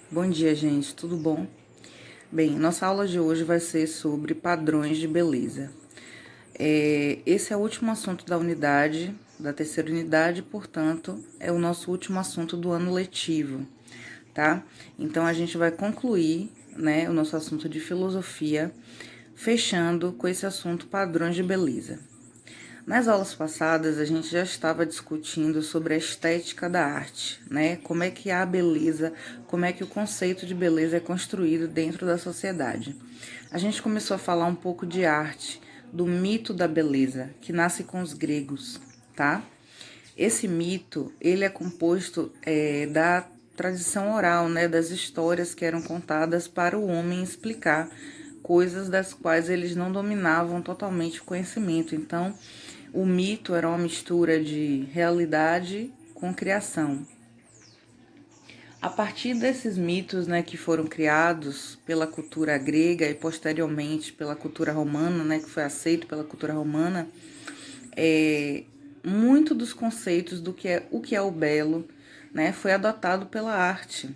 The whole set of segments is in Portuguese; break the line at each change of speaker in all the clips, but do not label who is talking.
Bom dia, gente, tudo bom? Bem, nossa aula de hoje vai ser sobre padrões de beleza. Esse é o último assunto da unidade, da terceira unidade, portanto, é o nosso último assunto do ano letivo, tá? Então, a gente vai concluir, né, o nosso assunto de filosofia, fechando com esse assunto padrões de beleza. Nas aulas passadas, a gente já estava discutindo sobre a estética da arte, né? Como é que a beleza, como é que o conceito de beleza é construído dentro da sociedade. A gente começou a falar um pouco de arte, do mito da beleza, que nasce com os gregos, tá? Esse mito, ele é composto da tradição oral, né? Das histórias que eram contadas para o homem explicar coisas das quais eles não dominavam totalmente o conhecimento. Então, o mito era uma mistura de realidade com criação. A partir desses mitos, né, que foram criados pela cultura grega e posteriormente pela cultura romana, né, que foi aceito pela cultura romana, muito dos conceitos do que é o belo, né, foi adotado pela arte.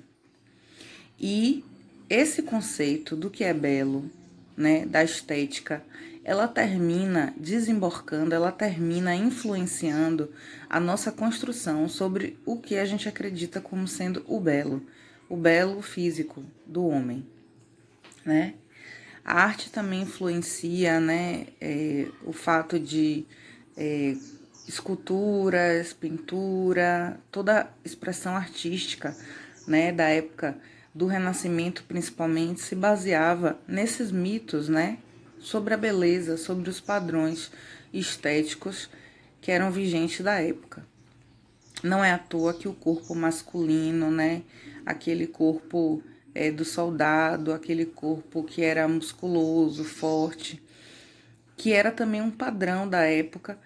E esse conceito do que é belo, né, da estética, ela termina desembarcando, ela termina influenciando a nossa construção sobre o que a gente acredita como sendo o belo físico do homem, né? A arte também influencia, né, o fato de esculturas, pintura, toda expressão artística, né, da época do Renascimento, principalmente, se baseava nesses mitos, né, sobre a beleza, sobre os padrões estéticos que eram vigentes da época. Não é à toa que o corpo masculino, né, aquele corpo do soldado, aquele corpo que era musculoso, forte, que era também um padrão da época,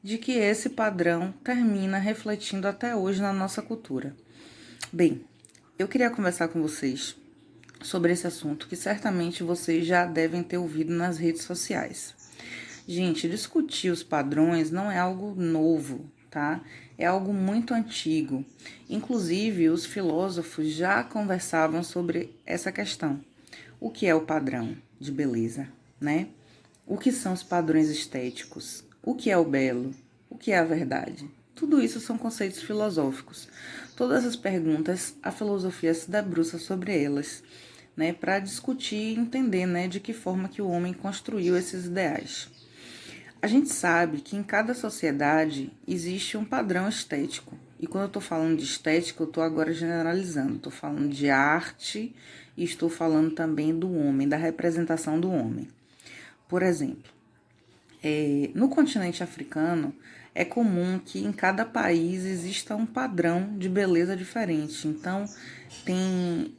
de que esse padrão termina refletindo até hoje na nossa cultura. Bem, eu queria conversar com vocês sobre esse assunto que certamente vocês já devem ter ouvido nas redes sociais. Gente, discutir os padrões não é algo novo, tá? É algo muito antigo. Inclusive, os filósofos já conversavam sobre essa questão. O que é o padrão de beleza, né? O que são os padrões estéticos? O que é o belo? O que é a verdade? Tudo isso são conceitos filosóficos. Todas as perguntas, a filosofia se debruça sobre elas, né, para discutir e entender, né, de que forma que o homem construiu esses ideais. A gente sabe que em cada sociedade existe um padrão estético. E quando eu estou falando de estética, eu estou agora generalizando. Estou falando de arte e estou falando também do homem, da representação do homem. Por exemplo, no continente africano, é comum que em cada país exista um padrão de beleza diferente. Então, tem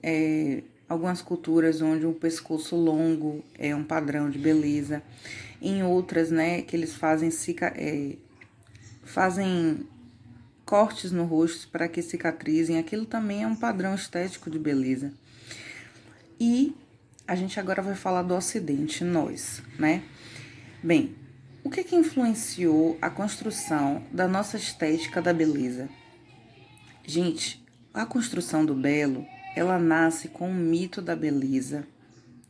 algumas culturas onde um pescoço longo é um padrão de beleza. Em outras, né, que eles fazem cortes no rosto para que cicatrizem. Aquilo também é um padrão estético de beleza. E a gente agora vai falar do Ocidente, nós, né? Bem, o que influenciou a construção da nossa estética da beleza? Gente, a construção do belo, ela nasce com o mito da beleza,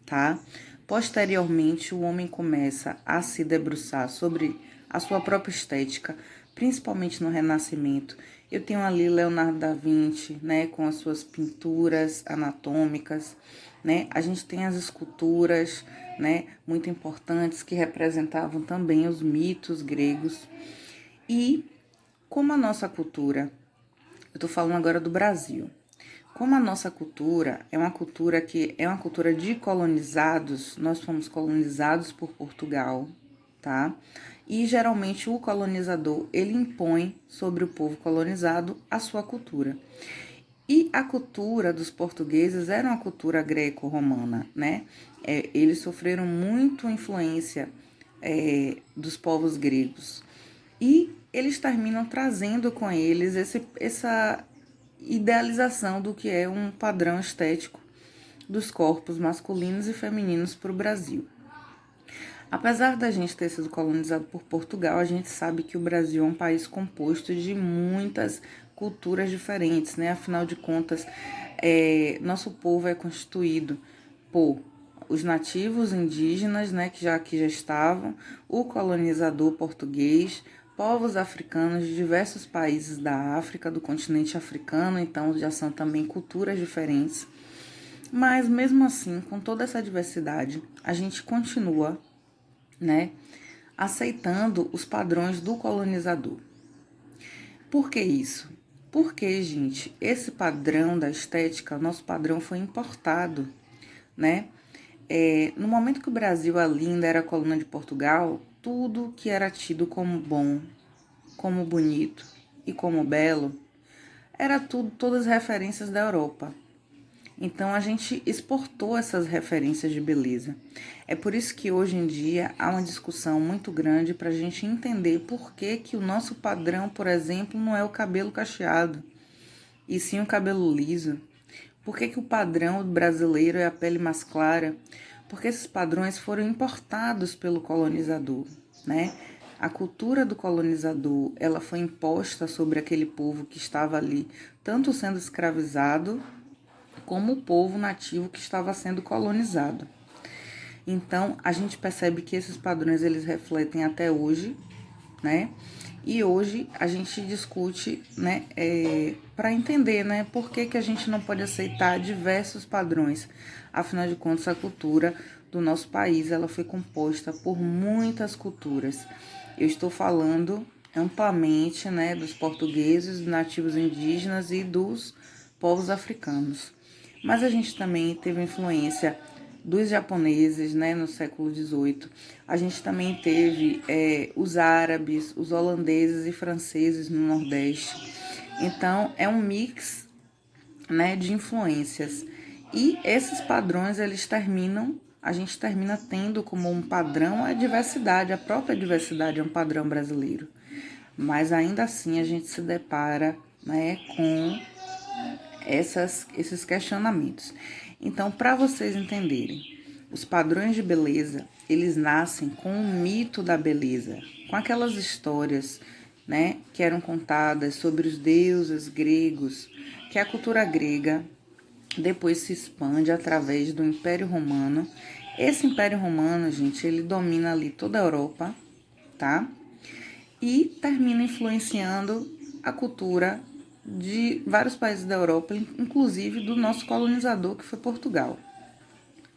tá? Posteriormente, o homem começa a se debruçar sobre a sua própria estética, principalmente no Renascimento. Eu tenho ali Leonardo da Vinci, né, com as suas pinturas anatômicas, né? A gente tem as esculturas, né, muito importantes que representavam também os mitos gregos. E como a nossa cultura, eu estou falando agora do Brasil. Como a nossa cultura é uma cultura que é uma cultura de colonizados, nós fomos colonizados por Portugal, tá? E geralmente o colonizador, ele impõe sobre o povo colonizado a sua cultura. E a cultura dos portugueses era uma cultura greco-romana, né? Eles sofreram muito influência dos povos gregos. E eles terminam trazendo com eles essa idealização do que é um padrão estético dos corpos masculinos e femininos para o Brasil. Apesar da gente ter sido colonizado por Portugal, a gente sabe que o Brasil é um país composto de muitas culturas diferentes, né? Afinal de contas, nosso povo é constituído por os nativos indígenas, né, que já aqui já estavam, o colonizador português, povos africanos de diversos países da África, do continente africano, então já são também culturas diferentes. Mas mesmo assim, com toda essa diversidade, a gente continua, né, aceitando os padrões do colonizador. Por que isso? Porque, gente, esse padrão da estética, nosso padrão foi importado, né? No momento que o Brasil ainda era colônia de Portugal, tudo que era tido como bom, como bonito e como belo, era tudo, todas referências da Europa. Então a gente exportou essas referências de beleza. É por isso que hoje em dia há uma discussão muito grande para a gente entender por que, que o nosso padrão, por exemplo, não é o cabelo cacheado, e sim o cabelo liso. Por que, que o padrão brasileiro é a pele mais clara? Porque esses padrões foram importados pelo colonizador, né? A cultura do colonizador, ela foi imposta sobre aquele povo que estava ali, tanto sendo escravizado, como o povo nativo que estava sendo colonizado. Então, a gente percebe que esses padrões, eles refletem até hoje, né? E hoje a gente discute, né, para entender, né, por que, que a gente não pode aceitar diversos padrões. Afinal de contas, a cultura do nosso país, ela foi composta por muitas culturas. Eu estou falando amplamente, né, dos portugueses, dos nativos indígenas e dos povos africanos. Mas a gente também teve influência dos japoneses, né, no século XVIII. A gente também teve os árabes, os holandeses e franceses no Nordeste. Então, é um mix, né, de influências. E esses padrões, eles terminam, a gente termina tendo como um padrão a diversidade, a própria diversidade é um padrão brasileiro. Mas ainda assim a gente se depara, né, com esses questionamentos. Então, para vocês entenderem, os padrões de beleza, eles nascem com o mito da beleza, com aquelas histórias, né, que eram contadas sobre os deuses gregos, que a cultura grega depois se expande através do Império Romano. Esse Império Romano, gente, ele domina ali toda a Europa, tá? E termina influenciando a cultura de vários países da Europa, inclusive do nosso colonizador, que foi Portugal.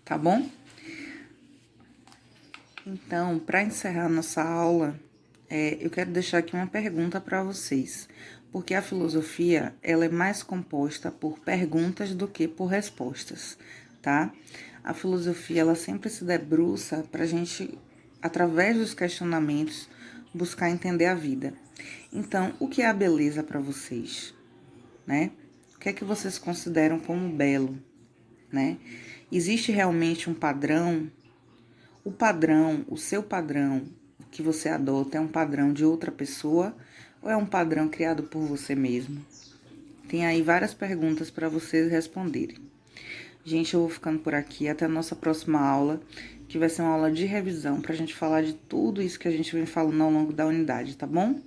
Tá bom? Então, para encerrar nossa aula, eu quero deixar aqui uma pergunta para vocês, porque a filosofia ela é mais composta por perguntas do que por respostas, tá? A filosofia ela sempre se debruça para a gente, através dos questionamentos, buscar entender a vida. Então, o que é a beleza para vocês, né? O que é que vocês consideram como belo, né? Existe realmente um padrão? O padrão, o seu padrão que você adota é um padrão de outra pessoa ou é um padrão criado por você mesmo? Tem aí várias perguntas para vocês responderem. Gente, eu vou ficando por aqui. Até a nossa próxima aula, que vai ser uma aula de revisão para a gente falar de tudo isso que a gente vem falando ao longo da unidade, tá bom?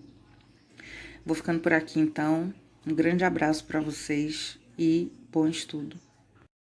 Vou ficando por aqui, então. Um grande abraço para vocês e bom estudo.